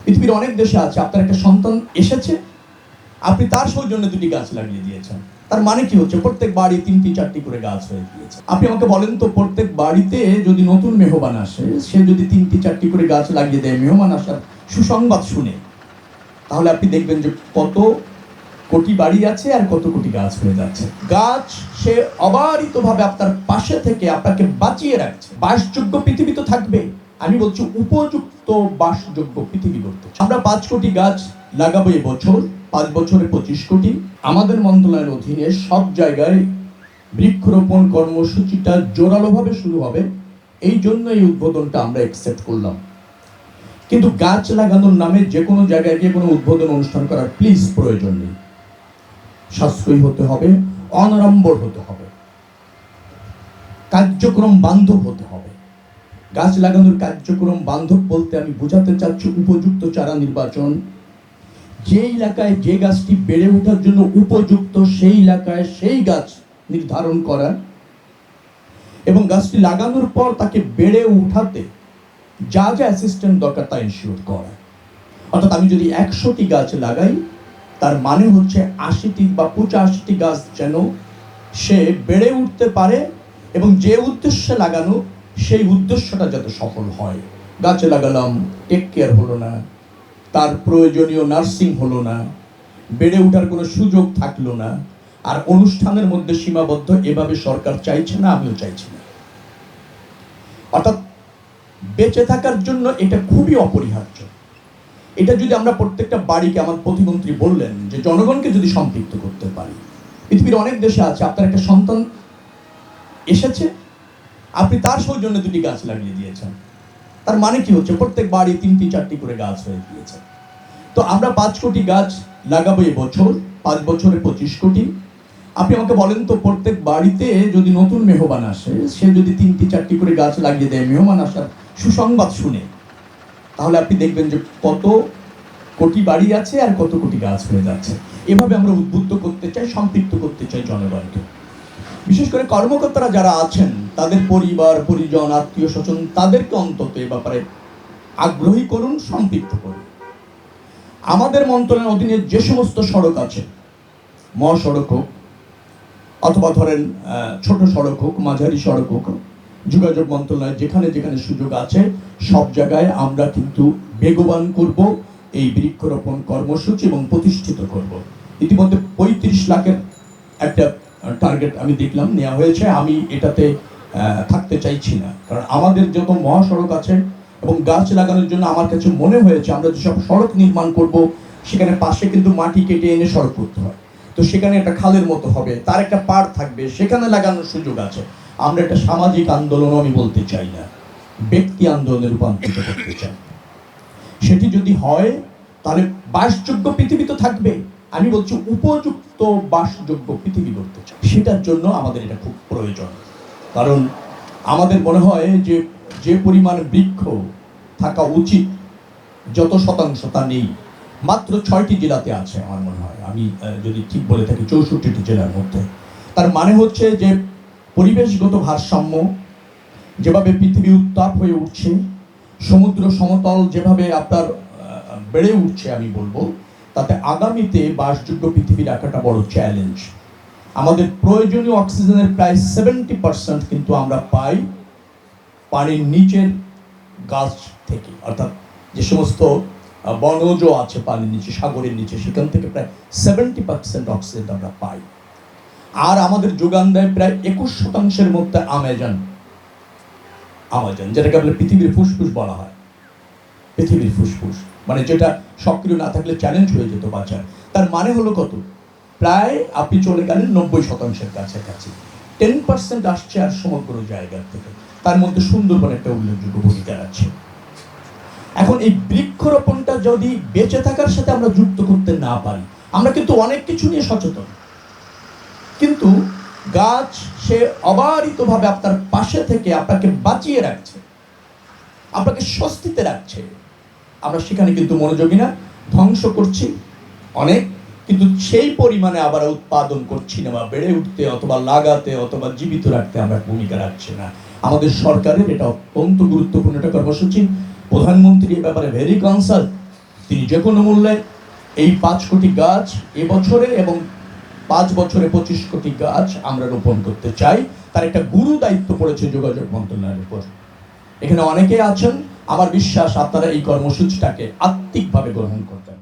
পৃথিবীর অনেক দেশে আছে, আপনার একটা সন্তান এসেছে, আপনি তার সৌজন্যে 2টি গাছ লাগিয়ে দিয়েছেন। তার মানে কি হচ্ছে? প্রত্যেক বাড়ি 3টি 4টি করে গাছ হয়ে গিয়েছে। আপনি আমাকে বলেন তো, প্রত্যেক বাড়িতে যদি নতুন মেহমান আসে, সে যদি 3টি 4টি করে গাছ লাগিয়ে দেয় মেহমান আসার সুসংবাদ শুনে, তাহলে আপনি দেখবেন যে কত কোটি বাড়ি আছে আর কত কোটি গাছ হয়ে যাচ্ছে। গাছ সে অবারিতভাবে আপনার পাশে থেকে আপনাকে বাঁচিয়ে রাখছে। বাসযোগ্য পৃথিবী তো থাকবে, আমি বলছি উপযুক্ত বাসযোগ্য পৃথিবী করতে। আমরা 5 কোটি গাছ লাগাবো এবছর, 5 বছরে 25 কোটি। আমাদের মন্ত্রণালয়ের অধীনে সব জায়গায় বৃক্ষরোপণ কর্মসূচিটা জোরালোভাবে শুরু হবে। এই জন্য এই উদ্বোধনটা আমরা অ্যাকসেপ্ট করলাম। কিন্তু গাছ লাগানোর নামে যে কোনো জায়গায় গিয়ে কোনো উদ্বোধন অনুষ্ঠান করার প্লিজ প্রয়োজন নেই। সাশ্রয়ী হতে হবে, অনাড়ম্বর হতে হবে, কার্যক্রম বান্ধব হতে হবে। গাছ লাগানোর কার্যক্রম বান্ধব বলতে আমি বোঝাতে চাচ্ছি উপযুক্ত চারা নির্বাচন, যে এলাকায় যে গাছটি বেড়ে ওঠার জন্য উপযুক্ত সেই এলাকায় সেই গাছ নির্ধারণ করা এবং গাছটি লাগানোর পর তাকে বেড়ে উঠাতে যা যা অ্যাসিস্ট্যান্ট দরকার তা ইনশিওর করা। অর্থাৎ আমি যদি 100টি গাছ লাগাই, তার মানে হচ্ছে 80টি বা 85টি গাছ যেন সে বেড়ে উঠতে পারে এবং যে উদ্দেশ্যে লাগানো সেই উদ্দেশ্যটা যাতে সফল হয়। গাছ লাগালাম, টেক কেয়ার হলো না, তার প্রয়োজনীয় নার্সিং হলো না, বেড়ে ওঠার কোনো সুযোগ থাকলো না, আর অনুষ্ঠানের মধ্যে সীমাবদ্ধ, এভাবে সরকার চাইছে না, আমিও চাইছি না। অর্থাৎ বেঁচে থাকার জন্য এটা খুবই অপরিহার্য। এটা যদি আমরা প্রত্যেকটা বাড়িকে, আমার প্রতিমন্ত্রী বললেন যে জনগণকে যদি সম্পৃক্ত করতে পারি। পৃথিবীর অনেক দেশে আছে, আপনার একটা সন্তান এসেছে, আপনি তার সৌজন্যে 2টি গাছ লাগিয়ে দিয়েছেন। তার মানে কি হচ্ছে? প্রত্যেক বাড়ি 3টি 4টি করে গাছ হয়ে গিয়েছে। তো আমরা 5 কোটি গাছ লাগাবো এবছর, 5 বছরে 25 কোটি। আপনি আমাকে বলেন তো, প্রত্যেক বাড়িতে যদি নতুন মেহমান আসে, সে যদি 3টি 4টি করে গাছ লাগিয়ে দেয় মেহমান আসার সুসংবাদ শুনে, তাহলে আপনি দেখবেন যে কত কোটি বাড়ি আছে আর কত কোটি গাছ হয়ে যাচ্ছে। এভাবে আমরা উদ্বুদ্ধ করতে চাই, সম্পৃক্ত করতে চাই জনগণকে। বিশেষ করে কর্মকর্তারা যারা আছেন, তাদের পরিবার পরিজন আত্মীয় স্বজন, তাদেরকে অন্তত এ ব্যাপারে আগ্রহী করুন, সম্পৃক্ত করুন। আমাদের মন্ত্রণালয়ের অধীনে যে সমস্ত সড়ক আছে, মহাসড়ক হোক অথবা ধরেন ছোট সড়ক হোক, মাঝারি সড়ক হোক, যোগাযোগ মন্ত্রণালয় যেখানে যেখানে সুযোগ আছে সব জায়গায় আমরা কিন্তু বেগবান করব এই বৃক্ষরোপণ কর্মসূচি এবং প্রতিষ্ঠিত করব। ইতিমধ্যে 35 লাখের একটা টার্গেট আমি দেখলাম নেওয়া হয়েছে। আমি এটাতে থাকতে চাইছি না, কারণ আমাদের যত মহাসড়ক আছে এবং গাছ লাগানোর জন্য আমার কাছে মনে হয়েছে আমরা যেসব সড়ক নির্মাণ করব সেখানে পাশে কিন্তু মাটি কেটে এনে সড়ক করতে হয়। তো সেখানে একটা খালের মতো হবে, তার একটা পাড় থাকবে, সেখানে লাগানোর সুযোগ আছে। আমরা একটা সামাজিক আন্দোলন আমি বলতে চাই না, ব্যক্তি আন্দোলনে রূপান্তরিত করতে চাই। সেটি যদি হয় তাহলে বাসযোগ্য পৃথিবী তো থাকবে, আমি বলছি উপযুক্ত বাসযোগ্য পৃথিবী করতে চাই। সেটার জন্য আমাদের এটা খুব প্রয়োজন, কারণ আমাদের মনে হয় যে যে পরিমাণ বৃক্ষ থাকা উচিত যত শতাংশ তা নেই। মাত্র 6টি জেলাতে আছে আমার মনে হয়, আমি যদি ঠিক বলে থাকি 64টি জেলার মধ্যে। তার মানে হচ্ছে যে পরিবেশগত ভারসাম্য, যেভাবে পৃথিবী উত্তাপ হয়ে উঠছে, সমুদ্র সমতল যেভাবে আপনার বেড়ে উঠছে, আমি বলবো তাতে আগামীতে বাসযোগ্য পৃথিবী রাখাটা বড় চ্যালেঞ্জ। আমাদের প্রয়োজনীয় অক্সিজেনের প্রায় 70% কিন্তু আমরা পাই পানির নিচের গাছ থেকে, অর্থাৎ যে সমস্ত বনজ আছে পানির নিচে, সাগরের নিচে, সেখান থেকে প্রায় 70% অক্সিজেন আমরা পাই। আর আমাদের যোগান দেয় প্রায় 21% মধ্যে আমাজন, যেটাকে বলে পৃথিবীর ফুসফুস বলা হয়। পৃথিবীর ফুসফুস মানে যেটা সক্রিয় না থাকলে চ্যালেঞ্জ হয়ে যেত বাঁচার। তার মানে হলো কত? প্রায় আপনি চলে গেলেন 90%-এর কাছাকাছি। 10% আসছে আর সমগ্র জায়গা থেকে, তার মধ্যে সুন্দরবন একটা উল্লেখযোগ্য ভূমিকা আছে। এখন এই বৃক্ষরোপণটা যদি বেঁচে থাকার সাথে আমরা যুক্ত করতে না পারি, আমরা কিন্তু অনেক কিছু নিয়ে সচেতন, কিন্তু গাছ সে অবারিতভাবে আপনার পাশে থেকে আপনাকে বাঁচিয়ে রাখছে, আপনাকে স্বস্তিতে রাখছে। আমরা সেখানে কিন্তু মনোযোগী না, ধ্বংস করছি অনেক, কিন্তু সেই পরিমাণে আবার উৎপাদন করছি না, বা বেড়ে উঠতে অথবা লাগাতে অথবা জীবিত রাখতে আমরা ভূমিকা রাখছি না। আমাদের সরকারের এটা অত্যন্ত গুরুত্বপূর্ণ একটা কর্মসূচি। প্রধানমন্ত্রী এ ব্যাপারে ভেরি কনসার্ন, তিনি যে কোনো মূল্যে এই 5 কোটি গাছ এবছরে এবং 5 বছরে 25 কোটি গাছ আমরা রোপণ করতে চাই। তার একটা গুরু দায়িত্ব পড়েছে যোগাযোগ মন্ত্রণালয়ের উপর। এখানে অনেকে আছেন, আমার বিশ্বাস আপনারা এই কর্মসূচিটাকে আত্মিকভাবে গ্রহণ করবেন।